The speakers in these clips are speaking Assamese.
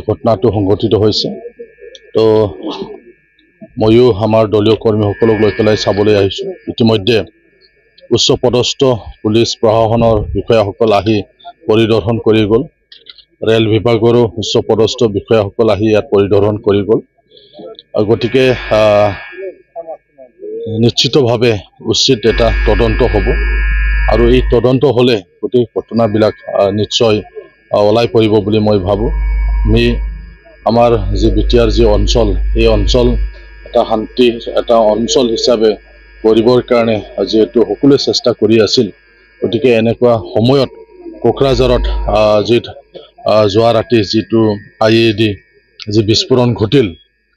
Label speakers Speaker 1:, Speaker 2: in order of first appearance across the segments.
Speaker 1: ঘটনাটো সংঘটিত হৈছে। তো ময়ো আমাৰ দলীয় কৰ্মীসকলক লৈ পেলাই চাবলৈ আহিছোঁ। ইতিমধ্যে উচ্চ পদস্থ পুলিচ প্ৰশাসনৰ বিষয়াসকল আহি পৰিদৰ্শন কৰি গ'ল। ৰেল বিভাগৰো উচ্চ পদস্থ বিষয়াসকল আহি ইয়াত পৰিদৰ্শন কৰি গ'ল। গতিকে নিশ্চিতভাৱে উচিত এটা তদন্ত হ'ব আৰু এই তদন্ত হ'লে গোটেই ঘটনাবিলাক নিশ্চয় ওলাই পৰিব বুলি মই ভাবোঁ। আমি আমাৰ যি বিটিয়াৰ যি অঞ্চল, এই অঞ্চল এটা শান্তি এটা অঞ্চল হিচাপে কৰিবৰ কাৰণে যিহেতু সকলোৱে চেষ্টা কৰি আছিল, গতিকে এনেকুৱা সময়ত কোকৰাঝাৰত যোৱা ৰাতি যিটো IED যি বিস্ফোৰণ ঘটিল,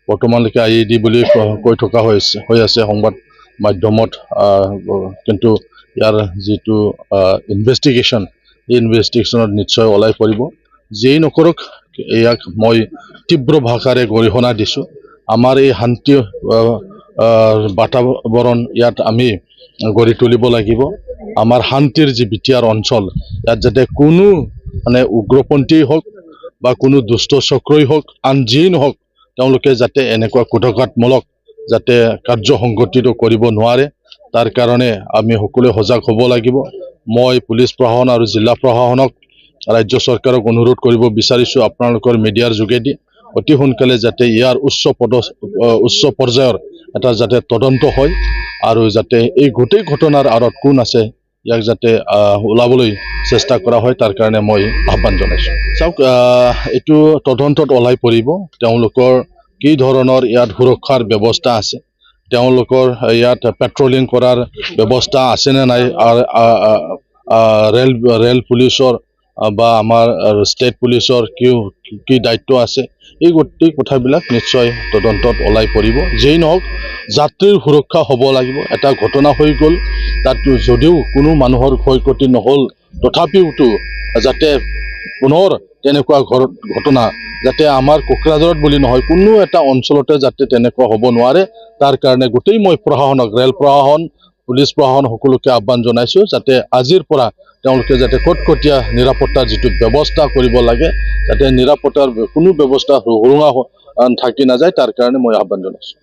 Speaker 1: বৰ্তমানলৈকে IED বুলি কৈ থকা হৈ আছে সংবাদ মাধ্যমত, কিন্তু ইয়াৰ যিটো ইনভেষ্টিগেশ্যন, এই ইনভেষ্টিগেশ্যনত নিশ্চয় ওলাই পৰিব। যিয়েই নকৰক, ইয়াক মই তীব্ৰ ভাষাৰে গৰিহণা দিছোঁ। আমাৰ এই শান্তি বাতাবৰণ ইয়াত আমি গঢ়ি তুলিব লাগিব। আমাৰ শান্তিৰ যি বিটিয়াৰ অঞ্চল, ইয়াত যাতে কোনো উগ্ৰপন্থী হওক বা কোনো দুষ্ট চক্ৰই হওক, আন যিয়েই নহওক, তেওঁলোকে যাতে এনেকুৱা কুটঘাতমূলক যাতে কাৰ্য সংঘটিত কৰিব নোৱাৰে, তাৰ কাৰণে আমি সকলোৱে সজাগ হ'ব লাগিব। মই পুলিচ প্ৰশাসন আৰু জিলা প্ৰশাসনক, ৰাজ্য চৰকাৰক অনুৰোধ কৰিব বিচাৰিছোঁ, আপোনালোকৰ মিডিয়াৰ যোগেদি অতি সোনকালে যাতে ইয়াৰ উচ্চ পৰ্যায়ৰ এটা যাতে তদন্ত হয় আৰু যাতে এই গোটেই ঘটনাৰ আঁৰত কোন আছে ইয়াক যাতে ওলাবলৈ চেষ্টা কৰা হয়, তাৰ কাৰণে মই আহ্বান জনাইছোঁ। চাওক, এইটো তদন্তত ওলাই পৰিব তেওঁলোকৰ কি ধৰণৰ ইয়াত সুৰক্ষাৰ ব্যৱস্থা আছে, তেওঁলোকৰ ইয়াত পেট্ৰলিং কৰাৰ ব্যৱস্থা আছেনে নাই, ৰেল পুলিচৰ বা আমাৰ ষ্টেট পুলিচৰ কি দায়িত্ব আছে, এই গোটেই কথাবিলাক নিশ্চয় তদন্তত ওলাই পৰিব। যেই নহওক, যাত্ৰীৰ সুৰক্ষা হ'ব লাগিব। এটা ঘটনা হৈ গ'ল, তাত যদিও কোনো মানুহৰ ক্ষয়ক্ষতি নহ'ল, তথাপিওতো যাতে পুনৰ তেনেকুৱা ঘটনা যাতে আমাৰ কোকৰাঝাৰত বুলি নহয়, কোনো এটা অঞ্চলতে যাতে তেনেকুৱা হ'ব নোৱাৰে, তাৰ কাৰণে গোটেই মই প্ৰশাসনক, ৰেল প্ৰশাসন, পুলিচ প্ৰশাসন সকলোকে আহ্বান জনাইছোঁ যাতে আজিৰ পৰা তেওঁলোকে যাতে কটকটীয়া নিৰাপত্তাৰ যিটো ব্যৱস্থা কৰিব লাগে, যাতে নিৰাপত্তাৰ কোনো ব্যৱস্থা সুৰুঙা থাকি নাযায়, তাৰ কাৰণে মই আহ্বান জনাইছোঁ।